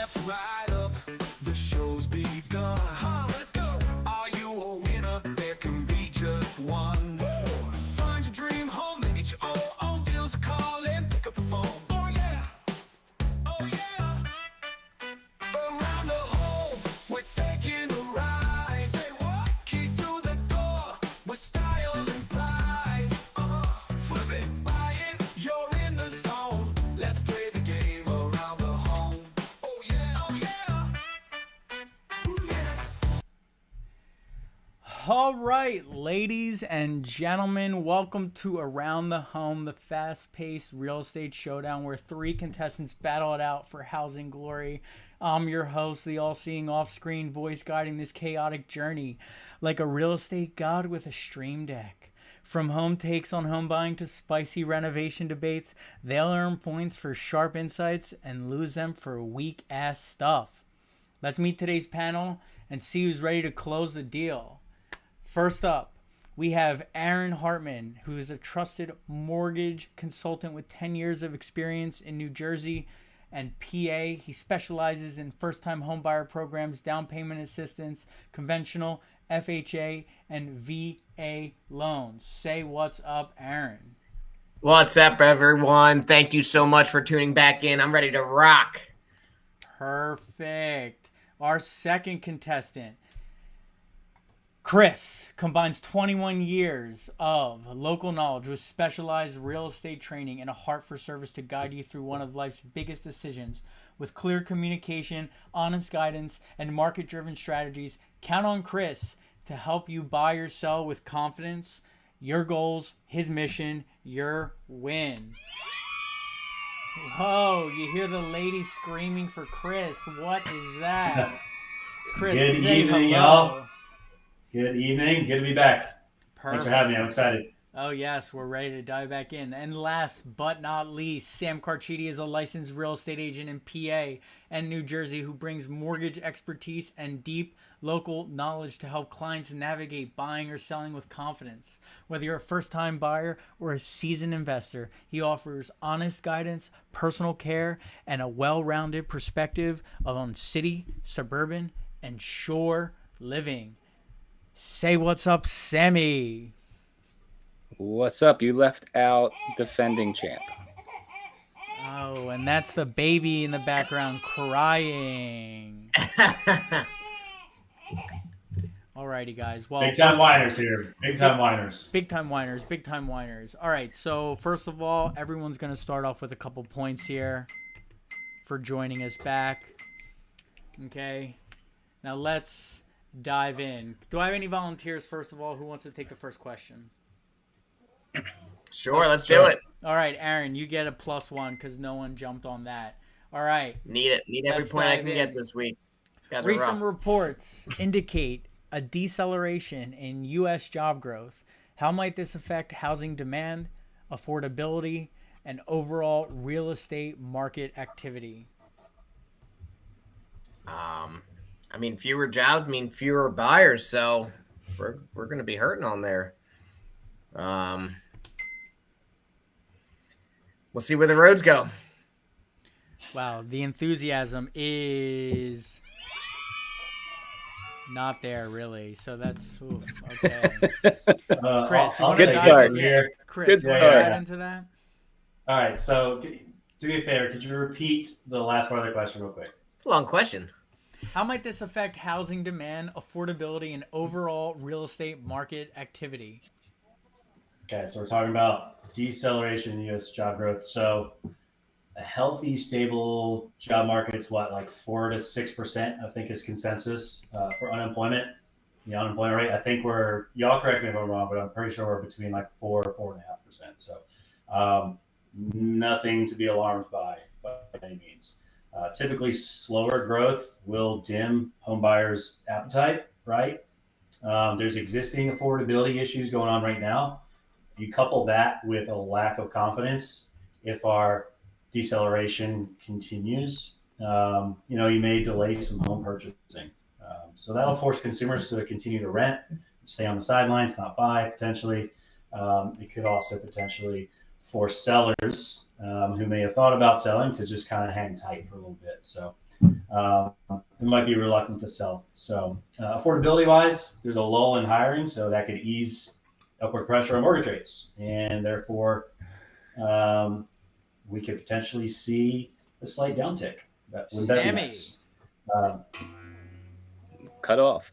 step right up. The show's begun. Let's go. Are you a winner? There can be just one. Find your dream home and get your own deals. Call and pick up the phone. Oh yeah. Oh yeah. Around the home, we're taking a ride. Say what? Keys to the door with style and pride. Flip it, buy it, you're in the zone. Let's play the game around the home. Oh yeah, oh yeah. Ooh, yeah. All right, ladies and gentlemen, welcome to Around the Home, the fast-paced real estate showdown where three contestants battle it out for housing glory. I'm your host, the all-seeing off-screen voice guiding this chaotic journey like a real estate god with a stream deck. From home takes on home buying to spicy renovation debates, they'll earn points for sharp insights and lose them for weak-ass stuff. Let's meet today's panel and see who's ready to close the deal. First up, we have Aaron Hartman, who is a trusted mortgage consultant with 10 years of experience in New Jersey and PA. He specializes in first-time homebuyer programs, down payment assistance, conventional, FHA, and VA loans. Say what's up, Aaron. What's up, everyone? Thank you so much for tuning back in. I'm ready to rock. Perfect. Our second contestant, Chris, combines 21 years of local knowledge with specialized real estate training and a heart for service to guide you through one of life's biggest decisions. With clear communication, honest guidance, and market-driven strategies, count on Chris to help you buy or sell with confidence. Your goals, his mission, your win. Whoa, you hear the ladies screaming for Chris. What is that? Chris, Good say evening, hello. y'all. Good evening. Good to be back. Perfect. Thanks for having me. I'm excited. Oh, yes, we're ready to dive back in. And last but not least, Sam Carchidi is a licensed real estate agent in PA and New Jersey who brings mortgage expertise and deep local knowledge to help clients navigate buying or selling with confidence. Whether you're a first-time buyer or a seasoned investor, he offers honest guidance, personal care, and a well-rounded perspective on city, suburban, and shore living. Say what's up, Sammy. What's up? You left out defending champ. Oh, and that's the baby in the background crying. Alrighty, guys. Well, Big time whiners here. Big time whiners. Big time whiners. Big time whiners. All right. So first of all, everyone's going to start off with a couple points here for joining us back. Okay. Now let's dive in. Do I have any volunteers, first of all? Who wants to take the first question? Sure, let's do it. All right, Aaron, you get a +1 because no one jumped on that. All right. Need it. Need every Let's point I dive can in. get this week. These guys are Recent rough. reports indicate a deceleration in U.S. job growth. How might this affect housing demand, affordability, and overall real estate market activity? I mean, fewer jobs mean fewer buyers, so we're going to be hurting on there. We'll see where the roads go. Wow, the enthusiasm is not there, really. So that's okay. Chris, you want to Good dive start. in? Here. Chris, Good you want to start. dive into that? All right. So do me a favor. Could you repeat the last part of the question real quick? It's a long question. How might this affect housing demand, affordability, and overall real estate market activity? Okay. So we're talking about deceleration in U.S. job growth. So a healthy, stable job market's what, like 4 to 6%, I think is consensus for unemployment. The unemployment rate, I think y'all correct me if I'm wrong, but I'm pretty sure we're between like 4-4.5%. So nothing to be alarmed by any means. Typically, slower growth will dim home buyers' appetite, right? There's existing affordability issues going on right now. You couple that with a lack of confidence. If our deceleration continues, you may delay some home purchasing. So that'll force consumers to continue to rent, stay on the sidelines, not buy potentially. It could also potentially force sellers who may have thought about selling to just kind of hang tight for a little bit. So they might be reluctant to sell. So affordability wise, there's a lull in hiring, so that could ease upward pressure on mortgage rates, and therefore we could potentially see a slight downtick. Wouldn't that be Sammy. nice? Cut off.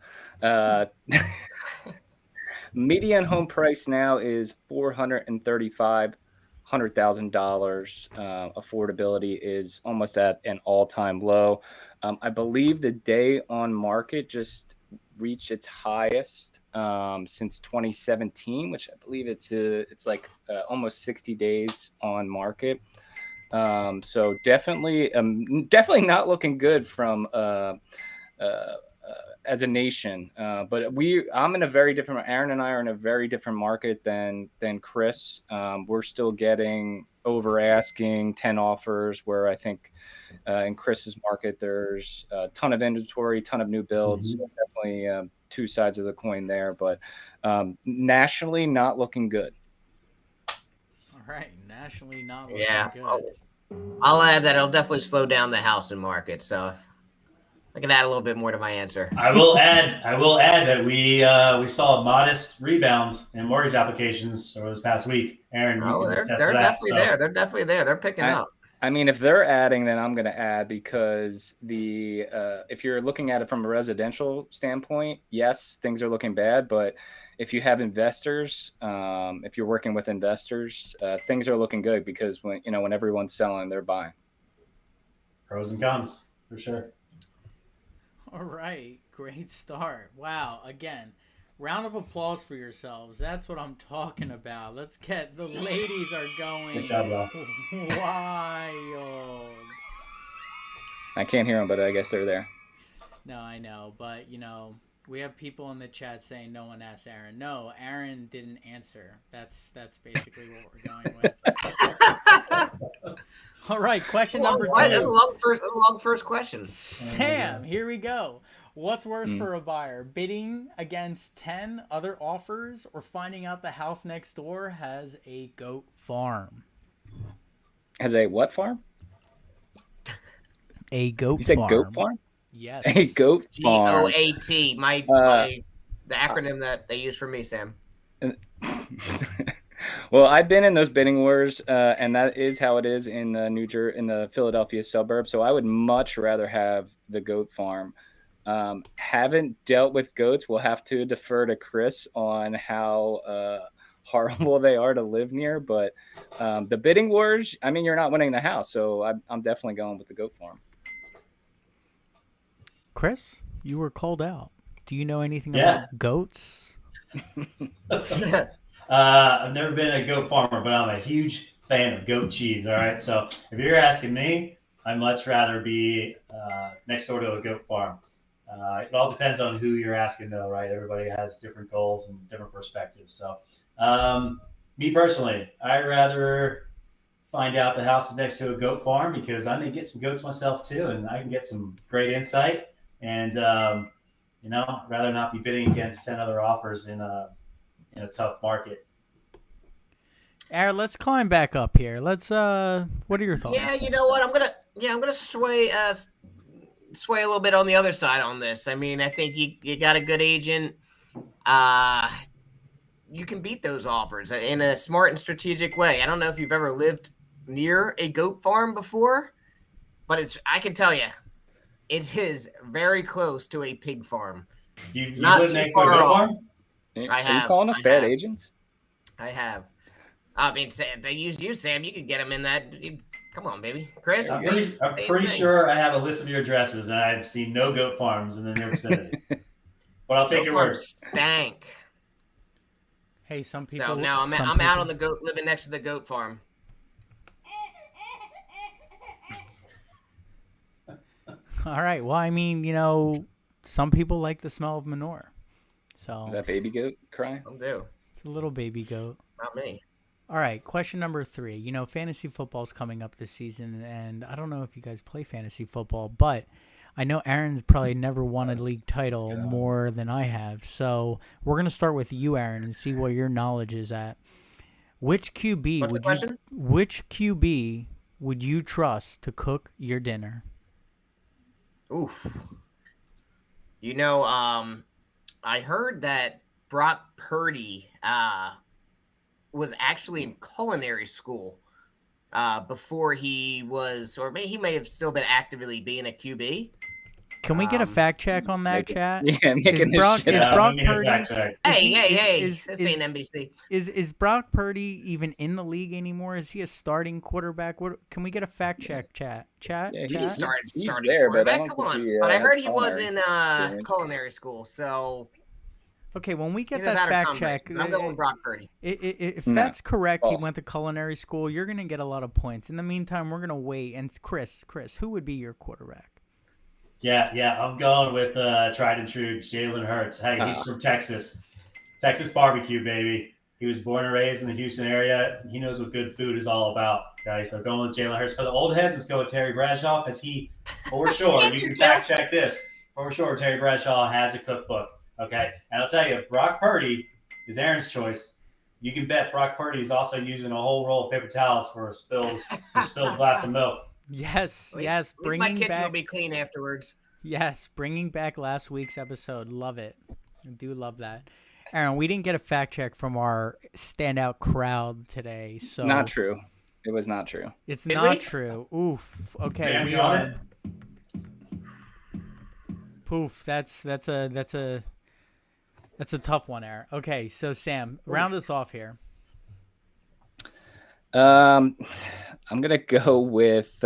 Median home price now is $435,000. Affordability is almost at an all-time low. I believe the day on market just reached its highest since 2017, which I believe it's like almost 60 days on market. So definitely not looking good from as a nation, but I'm in a very different. Aaron and I are in a very different market than Chris. We're still getting over asking 10 offers, where I think in Chris's market there's a ton of inventory, ton of new builds. So definitely two sides of the coin there, but nationally not looking good. All right, nationally not looking Yeah, good. I'll add that it'll definitely slow down the housing market. So I can add a little bit more to my answer. I will add that we saw a modest rebound in mortgage applications over this past week. Aaron, you can They're attest to that. definitely there. They're definitely there. They're picking up. I mean, if they're adding, then I'm going to add, because if you're looking at it from a residential standpoint, yes, things are looking bad. But if you have investors, if you're working with investors, things are looking good, because when everyone's selling, they're buying. Pros and cons, for sure. All right, great start. Wow, again, round of applause for yourselves. That's what I'm talking about. Let's get the ladies are going Good job, Rob. wild. I can't hear them, but I guess they're there. No, I know, but we have people in the chat saying no one asked Aaron. No, Aaron didn't answer. That's basically what we're going with. All right, question number 2. That's a long first question. Sam, here we go. What's worse for a buyer, bidding against 10 other offers or finding out the house next door has a goat farm? Has a what farm? A goat You said farm. goat farm? Yes. A goat farm. GOAT. The acronym that they use for me, Sam. Well, I've been in those bidding wars, and that is how it is in the Philadelphia suburb. So I would much rather have the goat farm. Haven't dealt with goats. We'll have to defer to Chris on how horrible they are to live near. But the bidding wars, I mean, you're not winning the house. So I'm definitely going with the goat farm. Chris, you were called out. Do you know anything about goats? I've never been a goat farmer, but I'm a huge fan of goat cheese. All right, so if you're asking me, I'd much rather be next door to a goat farm. It all depends on who you're asking, though, right? Everybody has different goals and different perspectives. So, me personally, I'd rather find out the house is next to a goat farm, because I may get some goats myself too, and I can get some great insight. And rather not be bidding against 10 other offers in a tough market. Aaron, let's climb back up here. Let's what are your thoughts? Yeah, you know what? I'm gonna sway a little bit on the other side on this. I mean, I think you got a good agent. You can beat those offers in a smart and strategic way. I don't know if you've ever lived near a goat farm before, but I can tell you, it is very close to a pig farm. You Not live too next to a far goat off. farm? Are you calling us bad agents? I have. I mean, Sam, they used you, Sam. You could get them in that. Come on, baby. Chris? I'm pretty sure I have a list of your addresses, and I've seen no goat farms in the near vicinity. But I'll take your word. Stank. Hey, some people. So now I'm out on the goat, living next to the goat farm. All right. Well, I mean, some people like the smell of manure. So Is that baby goat crying? I'll do. It's a little baby goat. Not me. All right. Question number 3. Fantasy football's coming up this season, and I don't know if you guys play fantasy football, but I know Aaron's probably never won a league title more than I have. So we're gonna start with you, Aaron, and see where your knowledge is at. Which QB would you trust to cook your dinner? Oof. You know, I heard that Brock Purdy was actually in culinary school before he was, or maybe he may have still been actively being a QB. Can we get a fact check on that, chat? Making this Brock- shit is up. Brock let me get a Purdy- fact check. Hey, is- this is- ain't NBC. Is Brock Purdy even in the league anymore? Is he a starting quarterback? What? Can we get a fact check, chat? Chat? Yeah, He chat? started he's starting there, but I quarterback. don't Come think on. he, But I has heard he was culinary in experience. culinary school, so Okay, when we get either that or fact Tom check, Brady. But I'm going Brock Purdy. if No, that's correct, he false. went to culinary school. You're gonna get a lot of points. In the meantime, we're gonna wait. And Chris, who would be your quarterback? Yeah, I'm going with tried and true Jalen Hurts. Hey, he's from Texas. Texas barbecue, baby. He was born and raised in the Houston area. He knows what good food is all about, guys. So going with Jalen Hurts. For the old heads, let's go with Terry Bradshaw because he, for sure, you can fact check this. For sure, Terry Bradshaw has a cookbook. Okay, and I'll tell you, Brock Purdy is Aaron's choice. You can bet Brock Purdy is also using a whole roll of paper towels for a spilled glass of milk. Yes, At least my bringing kitchen will back. be clean afterwards. Yes, bringing back last week's episode. Love it. I do love that. Aaron, we didn't get a fact check from our standout crowd today, so Not true. It was not true. it's Did not we? true. Oof. Okay, Sam, we you on are. it? Poof. That's a tough one, Aaron. Okay, so Sam, round us off here. I'm gonna go with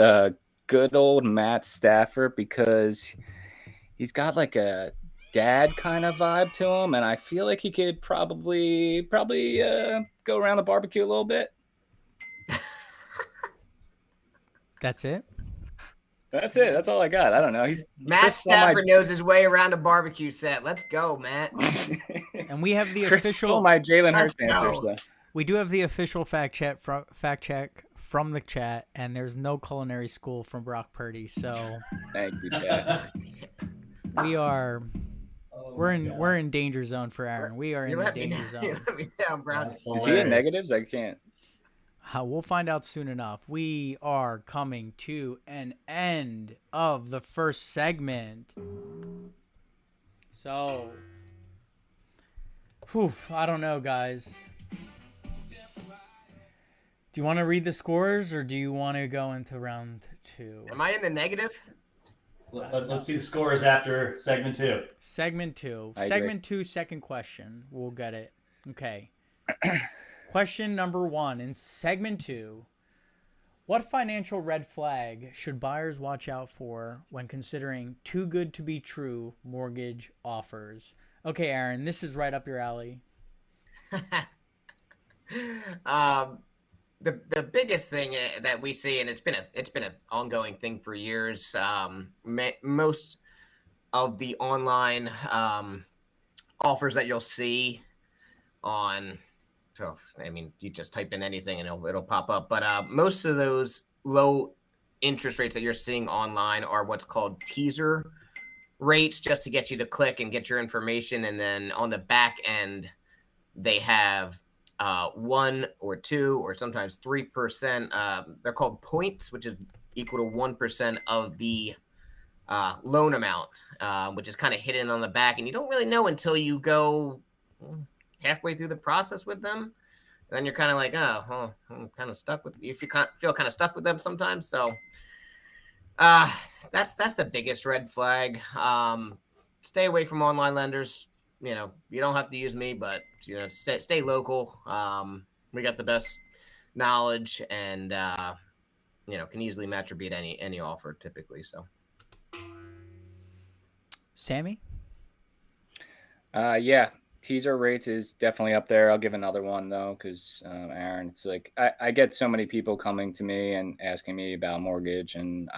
good old Matt Stafford because he's got like a dad kind of vibe to him, and I feel like he could probably go around the barbecue a little bit. That's it. That's it. That's all I got. I don't know. He's Matt Chris on my- Stafford knows his way around a barbecue set. Let's go, Matt. And we have the Chris official. stole my Jalen Hurts Let's answers go. though. We do have the official fact check from the chat, and there's no culinary school from Brock Purdy, so Thank you, Chad. we are Oh we're my God. we're in danger zone for Aaron. We are You in the let me danger down. zone. You let me down, Brown. That's Is he in hilarious. negatives? I can't. We'll find out soon enough. We are coming to an end of the first segment. So, I don't know, guys. Do you want to read the scores, or do you want to go into round two? Am I in the negative? Let's see the scores after segment 2. Segment two. I agree. Segment two, second question. We'll get it. Okay. Question number 1 in segment 2. What financial red flag should buyers watch out for when considering too good to be true mortgage offers? Okay, Aaron, this is right up your alley. The biggest thing that we see, and it's been an ongoing thing for years. Most of the online offers that you'll see on, so I mean, you just type in anything and it'll pop up. But most of those low interest rates that you're seeing online are what's called teaser rates, just to get you to click and get your information, and then on the back end they have 1 or 2 or sometimes 3%. They're called points, which is equal to 1% of the loan amount, which is kind of hidden on the back, and you don't really know until you go halfway through the process with them. And then you're kind of like, oh, I'm kind of stuck with. If you feel kind of stuck with them sometimes, so that's the biggest red flag. Stay away from online lenders. You know, you don't have to use me, but stay local. We got the best knowledge, and can easily match or beat any offer typically. So, Sammy? Yeah, teaser rates is definitely up there. I'll give another one though, because Aaron, it's like I get so many people coming to me and asking me about mortgage, and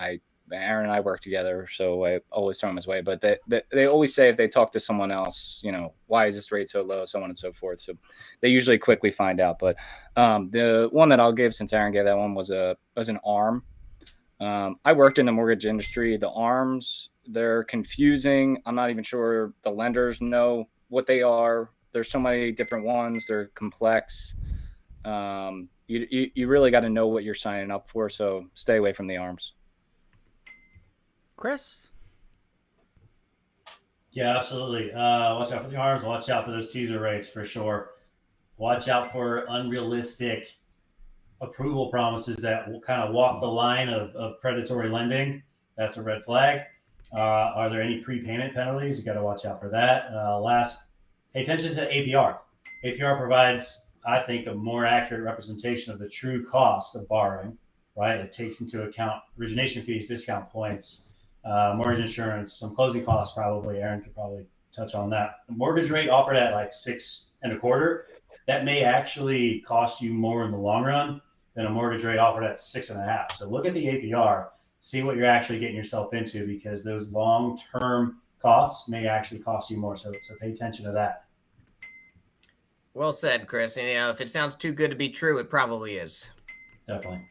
Aaron and I work together, so I always throw them his way. But they always say if they talk to someone else, why is this rate so low, so on and so forth. So they usually quickly find out. But the one that I'll give, since Aaron gave that one, was an ARM. I worked in the mortgage industry. The ARMs, they're confusing. I'm not even sure the lenders know what they are. There's so many different ones. They're complex. You really got to know what you're signing up for. So stay away from the ARMs. Chris? Yeah, absolutely. Watch out for the arms. Watch out for those teaser rates for sure. Watch out for unrealistic approval promises that will kind of walk the line of predatory lending. That's a red flag. Are there any prepayment penalties? You got to watch out for that. Last, pay attention to APR. APR provides, I think, a more accurate representation of the true cost of borrowing, right? It takes into account origination fees, discount points, mortgage insurance, some closing costs probably. Aaron could probably touch on that. The mortgage rate offered at like 6.25%, that may actually cost you more in the long run than a mortgage rate offered at 6.5%. So look at the APR, see what you're actually getting yourself into, because those long-term costs may actually cost you more. So pay attention to that. Well said, Chris. And, if it sounds too good to be true, it probably is. Definitely.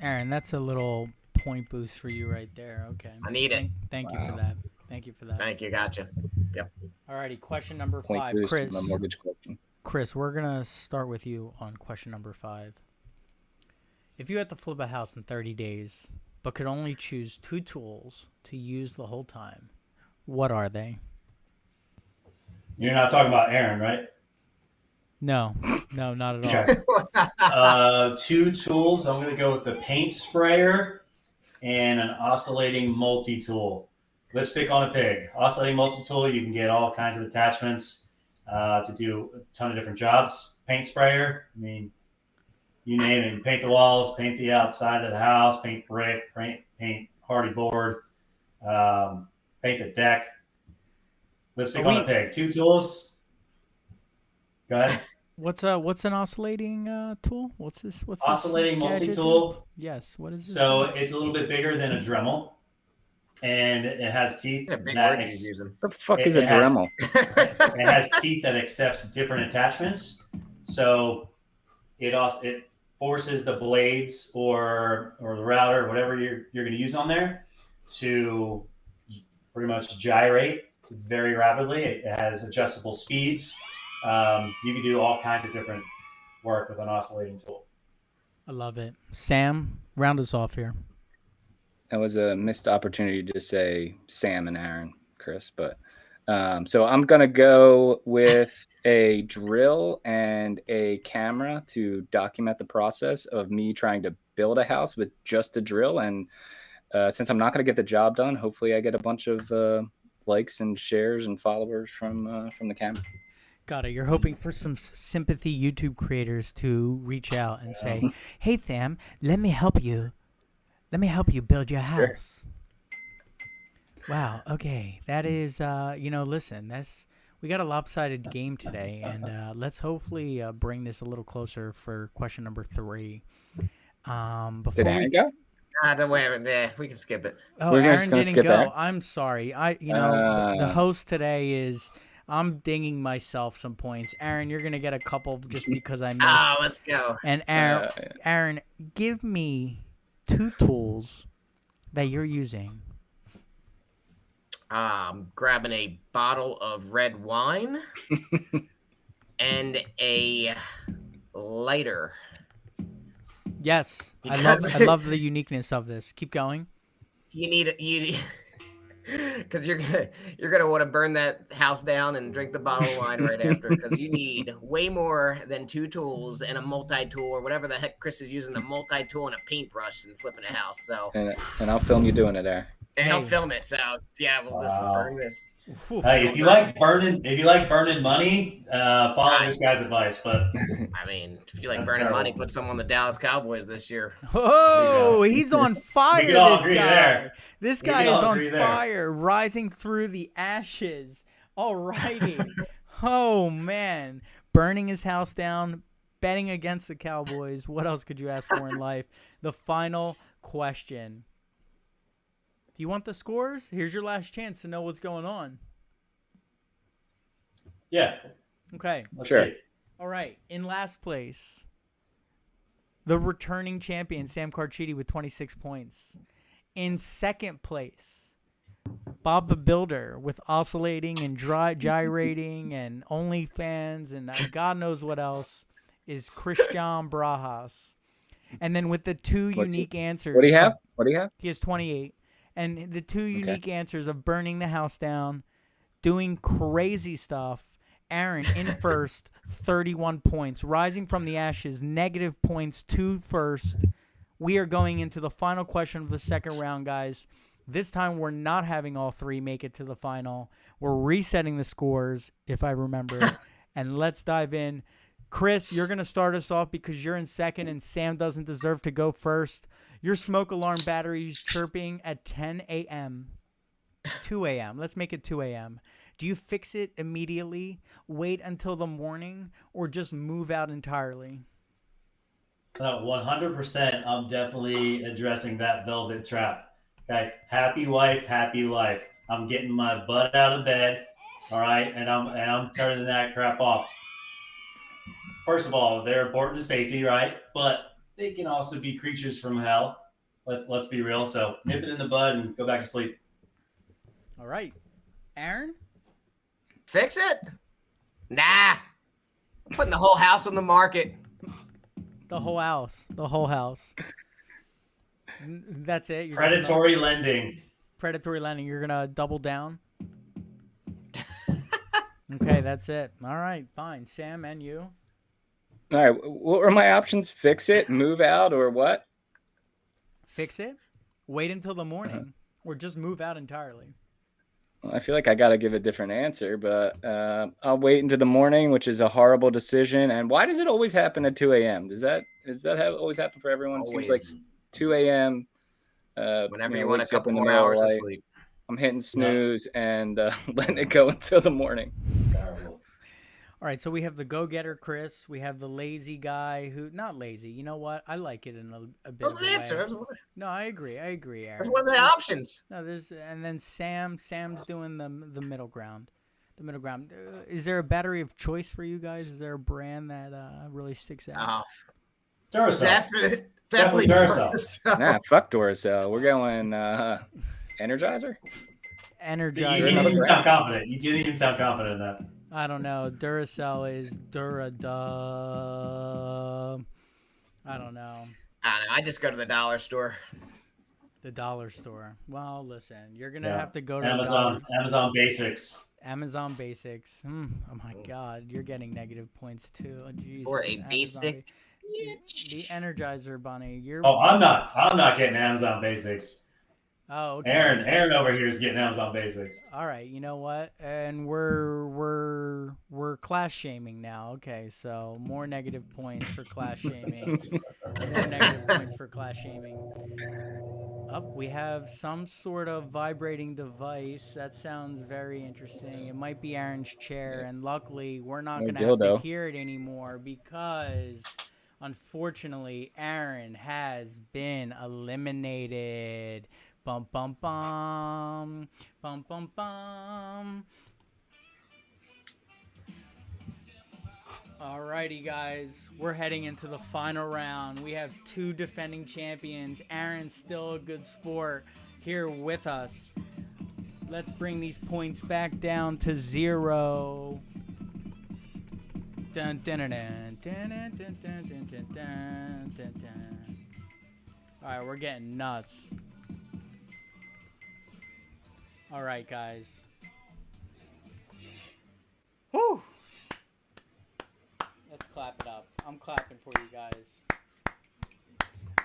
Aaron, that's a little point boost for you right there. Okay. I need it. Thank you for that. Thank you for that. Thank you. Gotcha. Yep. Alrighty, question number Point 5, boost Chris. on the mortgage question. Chris, we're gonna start with you on question number 5. If you had to flip a house in 30 days, but could only choose 2 tools to use the whole time, what are they? You're not talking about Aaron, right? No, not at all. Okay. 2 tools. I'm going to go with the paint sprayer and an oscillating multi-tool. Lipstick on a pig. Oscillating multi-tool, you can get all kinds of attachments to do a ton of different jobs. Paint sprayer, I mean, you name it. You paint the walls, paint the outside of the house, paint brick, paint hardy board, paint the deck. Lipstick on a pig. 2 tools. Go ahead. What's an oscillating tool? What's this Oscillating gadget multi-tool. do? Yes. What is this? So it's a little bit bigger than a Dremel, and it has teeth. Yeah, big that words he's using. The fuck It- is a it has- Dremel? It has teeth that accepts different attachments. So it forces the blades or the router, whatever you're going to use on there, to pretty much gyrate very rapidly. It has adjustable speeds. You can do all kinds of different work with an oscillating tool. I love it. Sam, round us off here. That was a missed opportunity to say Sam and Aaron, Chris. But so I'm going to go with a drill and a camera to document the process of me trying to build a house with just a drill. And since I'm not going to get the job done, hopefully I get a bunch of likes and shares and followers from the camera. Got it. You're hoping for some sympathy YouTube creators to reach out and say, "Hey, Sam, let me help you. Let me help you build your house." Sure. Wow. Okay. That is, listen, we got a lopsided game today, and let's hopefully bring this a little closer for question number 3. Did Aaron go? Don't worry. There, we can skip it. Oh, We're Aaron just gonna didn't skip go. Aaron? I'm sorry. The host today is. I'm dinging myself some points. Aaron, you're gonna get a couple just because I missed. Oh, let's go. And Aaron, give me 2 tools that you're using. Grabbing a bottle of red wine and a lighter. Yes, I love the uniqueness of this. Keep going. You because you're gonna want to burn that house down and drink the bottle of wine right after, because you need way more than 2 tools and a multi-tool, or whatever the heck Chris is using, a multi-tool and a paintbrush and flipping a house. So And I'll film you doing it, Aaron. and I'll film it. So yeah, we'll just burn this. Hey, if you like burning money, follow this guy's advice. But I mean, if you like That's burning terrible. money, put some on the Dallas Cowboys this year. Oh, he's on fire. We can all This agree guy. there. This We guy can is all on agree there. fire, rising through the ashes. All righty. Oh man, burning his house down, betting against the Cowboys. What else could you ask for in life? The final question. Do you want the scores? Here's your last chance to know what's going on. yeah, Okay. let's Sure. see. All right. In last place, the returning champion, Sam Carchidi, with 26 points. In second place, Bob the Builder with oscillating and gyrating and OnlyFans and God knows what else, is Christian Brajas. And then with the 2 unique answers. What do you have? What do you have? He has 28. And the two unique answers of burning the house down, doing crazy stuff. Aaron in first, 31 points. Rising from the ashes, negative points to first. We are going into the final question of the second round, guys. This time we're not having all three make it to the final. We're resetting the scores, if I remember. And let's dive in. Chris, you're going to start us off because you're in second and Sam doesn't deserve to go first. Your smoke alarm battery is chirping at 10 a.m. 2 a.m. Let's make it 2 a.m. Do you fix it immediately, wait until the morning, or just move out entirely? 100%. I'm definitely addressing that velvet trap. Okay, happy wife, happy life. I'm getting my butt out of bed, all right, and I'm turning that crap off. First of all, they're important to safety, right? But they can also be creatures from hell. Let's be real. So nip it in the bud and go back to sleep. All right, Aaron. Fix it? Nah. I'm putting the whole house on the market. The whole house. The whole house. That's it. You're Predatory lending. Predatory lending. You're gonna double down. Okay, that's it. All right, fine. Sam and you. All right. What were my options? Fix it, move out, or what? Fix it. Wait until the morning, or just move out entirely. Well, I feel like I got to give a different answer, but I'll wait into the morning, which is a horrible decision. And why does it always happen at 2 a.m.? Does that always happen for everyone? Always. Seems like 2 a.m. Whenever you want a wakes up couple in the more middle of hours of the night. sleep. I'm hitting snooze and letting it go until the morning. Terrible. All right, so we have the go-getter Chris. We have the lazy guy who, not lazy. You know what? I like it in a bit. That was of the a answer. way. That was No, I agree, Aaron. one of the options. No, and then Sam's doing the middle ground. The middle ground. Is there a battery of choice for you guys? Is there a brand that really sticks out? Duracell. Definitely Duracell. Nah, fuck Duracell. We're going Energizer. You Energizer. didn't even sound confident. You didn't even sound confident in that. I don't know. Duracell is Durada. I don't know. I don't know. I just go to the dollar store. The dollar store. Well, listen, you're gonna have to go to Amazon Basics. Amazon Basics. Oh my God, you're getting negative points too. Oh, Jesus. For a Amazon basic. The Energizer Bunny. Oh, I'm not getting Amazon Basics. Oh, okay. Aaron over here is getting Amazon Basics. All right, you know what? And we're class shaming now. Okay, so more negative points for class shaming. More negative points for class shaming. Up, we have some sort of vibrating device. That sounds very interesting. It might be Aaron's chair, and luckily we're not going to have to hear it anymore because unfortunately Aaron has been eliminated. Bum bum bum, bum bum bum. Alrighty, guys, we're heading into the final round. We have two defending champions. Aaron's still a good sport here with us. Let's bring these points back down to 0. Dun dun dun dun dun dun dun dun dun dun dun dun. All right, we're getting nuts. All right, guys. Whew. Let's clap it up. I'm clapping for you guys.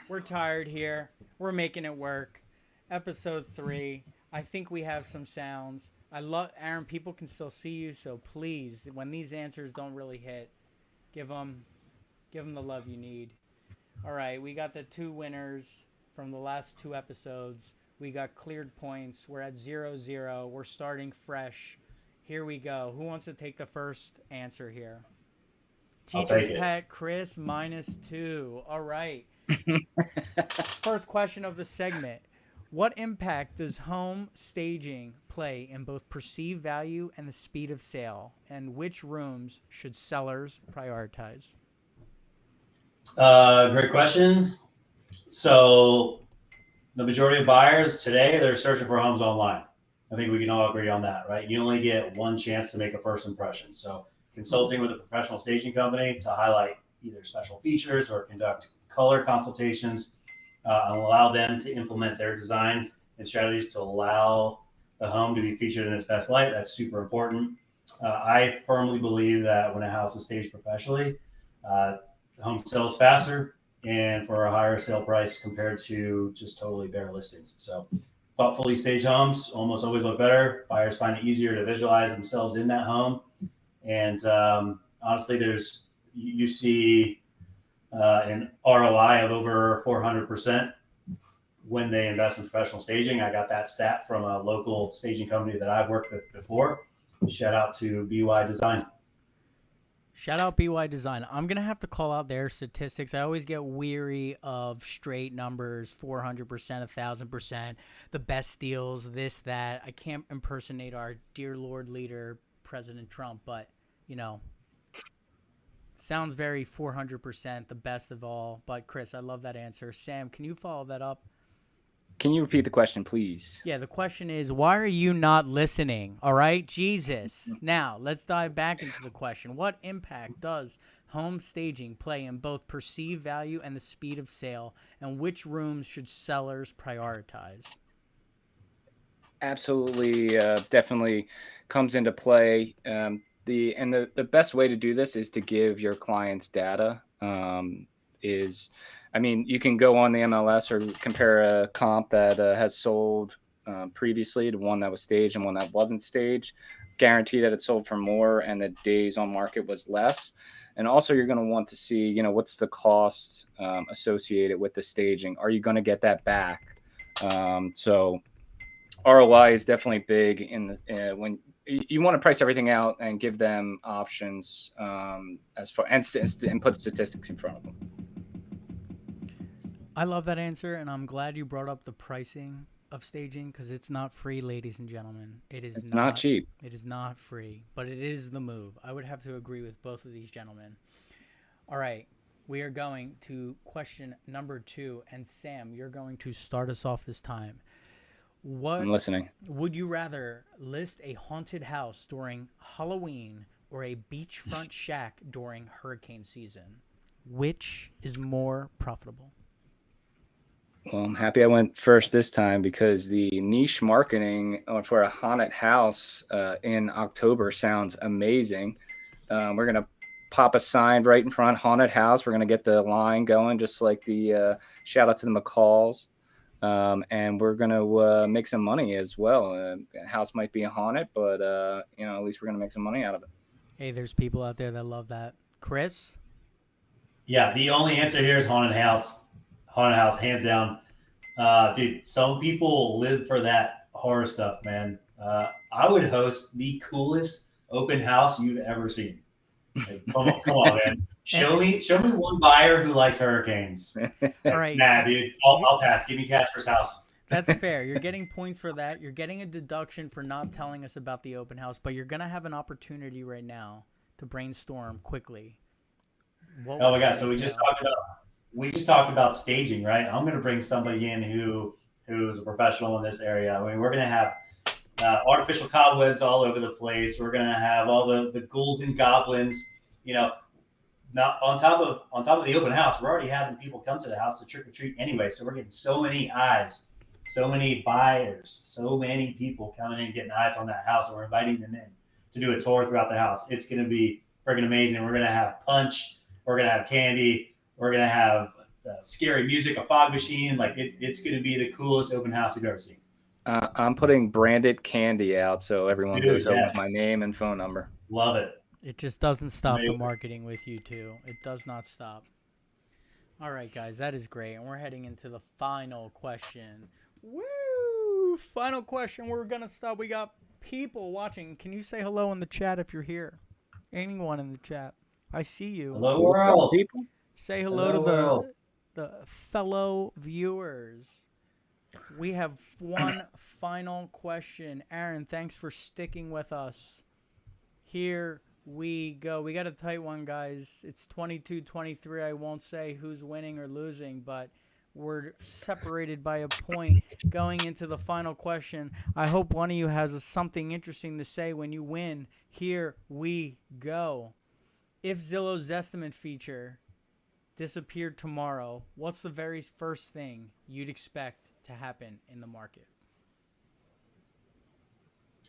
We're tired here. We're making it work. Episode 3. I think we have some sounds. I love Aaron. People can still see you, so please, when these answers don't really hit, give them the love you need. All right, we got the 2 winners from the last 2 episodes. We got cleared points. We're at 0-0. We're starting fresh. Here we go. Who wants to take the first answer here? Teacher's pet, Chris, -2. All right. First question of the segment. What impact does home staging play in both perceived value and the speed of sale? And which rooms should sellers prioritize? Great question. So the majority of buyers today, they're searching for homes online. I think we can all agree on that, right? You only get one chance to make a first impression. So consulting with a professional staging company to highlight either special features or conduct color consultations and allow them to implement their designs and strategies to allow the home to be featured in its best light. That's super important. I firmly believe that when a house is staged professionally, the home sells faster and for a higher sale price compared to just totally bare listings. So thoughtfully staged homes almost always look better. Buyers find it easier to visualize themselves in that home. And honestly, you see an ROI of over 400% when they invest in professional staging. I got that stat from a local staging company that I've worked with before. Shout out to BY Design. Shout out BY Design. I'm going to have to call out their statistics. I always get weary of straight numbers, 400%, 1,000%, the best deals, this, that. I can't impersonate our dear Lord leader, President Trump, but, you know, sounds very 400%, the best of all. But, Chris, I love that answer. Sam, can you follow that up? Can you repeat the question, please? Yeah, the question is, why are you not listening? All right, Jesus. Now, let's dive back into the question. What impact does home staging play in both perceived value and the speed of sale, and which rooms should sellers prioritize? Absolutely, definitely comes into play. The best way to do this is to give your clients data. You can go on the MLS or compare a comp that has sold previously to one that was staged and one that wasn't staged. Guarantee that it sold for more and the days on market was less. And also, you're going to want to see, what's the cost associated with the staging. Are you going to get that back? So ROI is definitely big when you want to price everything out and give them options as far and put statistics in front of them. I love that answer, and I'm glad you brought up the pricing of staging because it's not free, ladies and gentlemen. It's not cheap. It is not free, but it is the move. I would have to agree with both of these gentlemen. All right, we are going to question number 2, and Sam, you're going to start us off this time. I'm listening. Would you rather list a haunted house during Halloween or a beachfront shack during hurricane season? Which is more profitable? Well, I'm happy I went first this time because the niche marketing for a haunted house in October sounds amazing. We're going to pop a sign right in front, haunted house. We're going to get the line going, just like the shout out to the McCalls. And we're going to make some money as well. The house might be haunted, but, at least we're going to make some money out of it. Hey, there's people out there that love that. Chris? Yeah, the only answer here is haunted house. Haunted house, hands down. Dude, some people live for that horror stuff, man. I would host the coolest open house you've ever seen. Like, come on, man. Show me one buyer who likes hurricanes. All right. Nah, dude, I'll pass. Give me Casper's house. That's fair. You're getting points for that. You're getting a deduction for not telling us about the open house, but you're going to have an opportunity right now to brainstorm quickly. Oh my God. So we just talked about staging, right? I'm going to bring somebody in who's a professional in this area. I mean, we're going to have artificial cobwebs all over the place. We're going to have all the ghouls and goblins, not on top of the open house. We're already having people come to the house to trick or treat anyway. So we're getting so many eyes, so many buyers, so many people coming in, getting eyes on that house. And we're inviting them in to do a tour throughout the house. It's going to be freaking amazing. We're going to have punch. We're going to have candy. We're going to have scary music, a fog machine. Like it's going to be the coolest open house you've ever seen. I'm putting branded candy out so everyone goes home with my name and phone number. Love it. It just doesn't stop the marketing with you two. It does not stop. All right, guys, that is great. And we're heading into the final question. Woo! Final question. We're going to stop. We got people watching. Can you say hello in the chat if you're here? Anyone in the chat? I see you. Hello, world. People. Say hello to the fellow viewers. We have one final question. Aaron, thanks for sticking with us. Here we go. We got a tight one, guys. It's 22-23. I won't say who's winning or losing, but we're separated by a point going into the final question. I hope one of you has something interesting to say when you win. Here we go. If Zillow's Zestimate feature disappeared tomorrow, what's the very first thing you'd expect to happen in the market?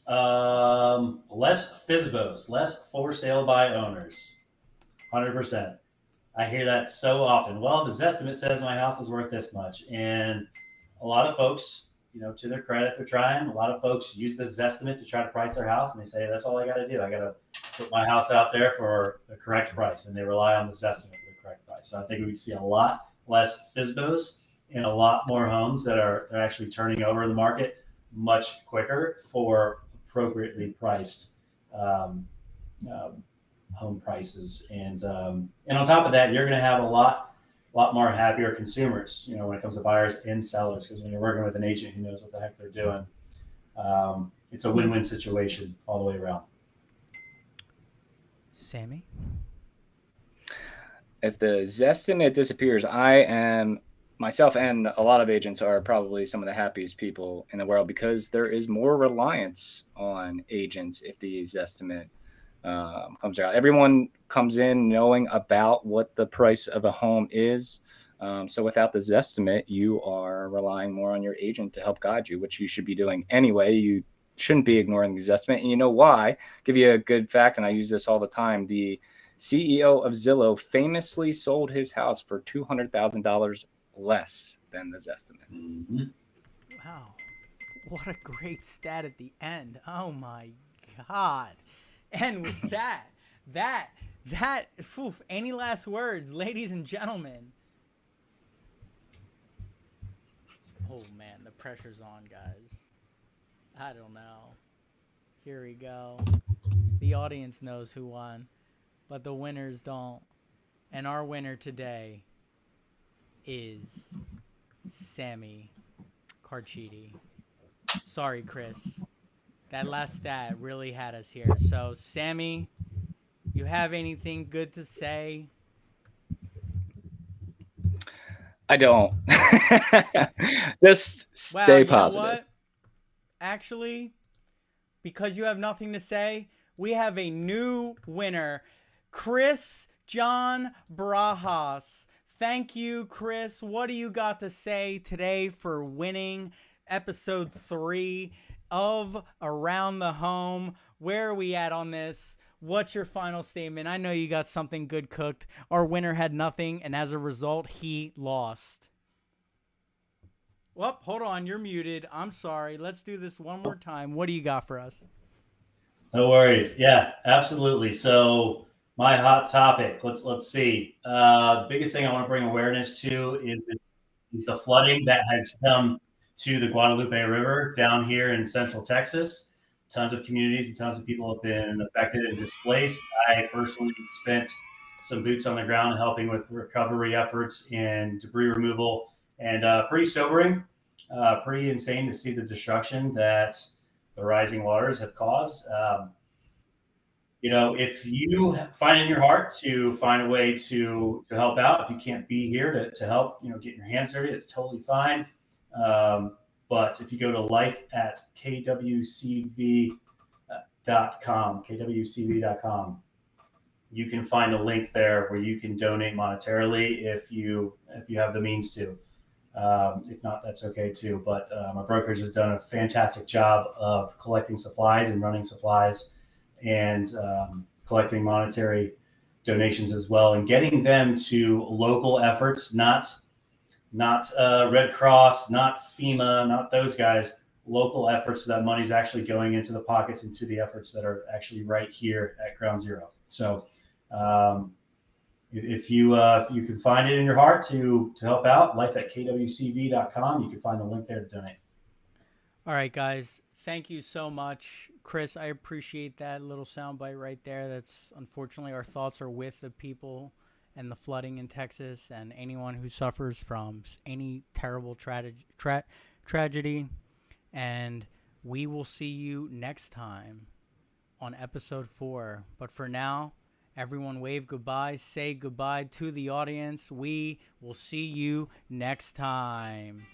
Less FISBOs, less for sale by owners. 100%. I hear that so often. Well, the Zestimate says my house is worth this much. And a lot of folks, to their credit, they're trying. A lot of folks use this Zestimate to try to price their house. And they say, that's all I got to do. I got to put my house out there for the correct price. And they rely on the Zestimate for the correct price. So I think we would see a lot less FISBOs and a lot more homes that are actually turning over in the market much quicker for appropriately priced um, home prices, and on top of that, you're going to have a lot more happier consumers. When it comes to buyers and sellers, because when you're working with an agent who knows what the heck they're doing, it's a win-win situation all the way around. Sammy, If the Zestimate disappears, myself and a lot of agents are probably some of the happiest people in the world, because there is more reliance on agents if the Zestimate comes out. Everyone comes in knowing about what the price of a home is. So without the Zestimate, you are relying more on your agent to help guide you, which you should be doing anyway. You shouldn't be ignoring the Zestimate. And you know why? Give you a good fact, and I use this all the time. The CEO of Zillow famously sold his house for $200,000 less than the Zestimate. Mm-hmm. wow, what a great stat at the end. Oh my God. And with that, any last words, ladies and gentlemen? Oh man, the pressure's on, guys. I don't know. Here we go. The audience knows who won, but the winners don't. And our winner today is Sammy Carchidi. Sorry, Chris. That last stat really had us here. So, Sammy, you have anything good to say? I don't. Just Wow, stay you know positive. what? Actually, because you have nothing to say, we have a new winner, Chris John Brajas. Thank you, Chris. What do you got to say today for winning episode 3 of Around the Home? Where are we at on this? What's your final statement? I know you got something good cooked. Our winner had nothing, and as a result, he lost. Well, hold on. You're muted. I'm sorry. Let's do this one more time. What do you got for us? No worries. Yeah, absolutely. So my hot topic. Let's see. The biggest thing I want to bring awareness to is the flooding that has come to the Guadalupe River down here in Central Texas. Tons of communities and tons of people have been affected and displaced. I personally spent some boots on the ground helping with recovery efforts and debris removal, and pretty sobering, pretty insane to see the destruction that the rising waters have caused. If you find in your heart to find a way to help out, if you can't be here to help, get your hands dirty, it's totally fine. But if you go to life at kwcv.com, you can find a link there where you can donate monetarily if you have the means to. If not, that's okay too. But my brokerage has done a fantastic job of collecting supplies and running supplies, and collecting monetary donations as well, and getting them to local efforts, not Red Cross, not FEMA, not those guys, local efforts. So that money's actually going into the pockets, into the efforts that are actually right here at Ground Zero. So if you can find it in your heart to help out, life at kwcv.com, you can find the link there to donate. All right, guys. Thank you so much, Chris. I appreciate that little soundbite right there. That's unfortunately our thoughts are with the people and the flooding in Texas and anyone who suffers from any terrible tragedy. And we will see you next time on episode 4. But for now, everyone wave goodbye. Say goodbye to the audience. We will see you next time.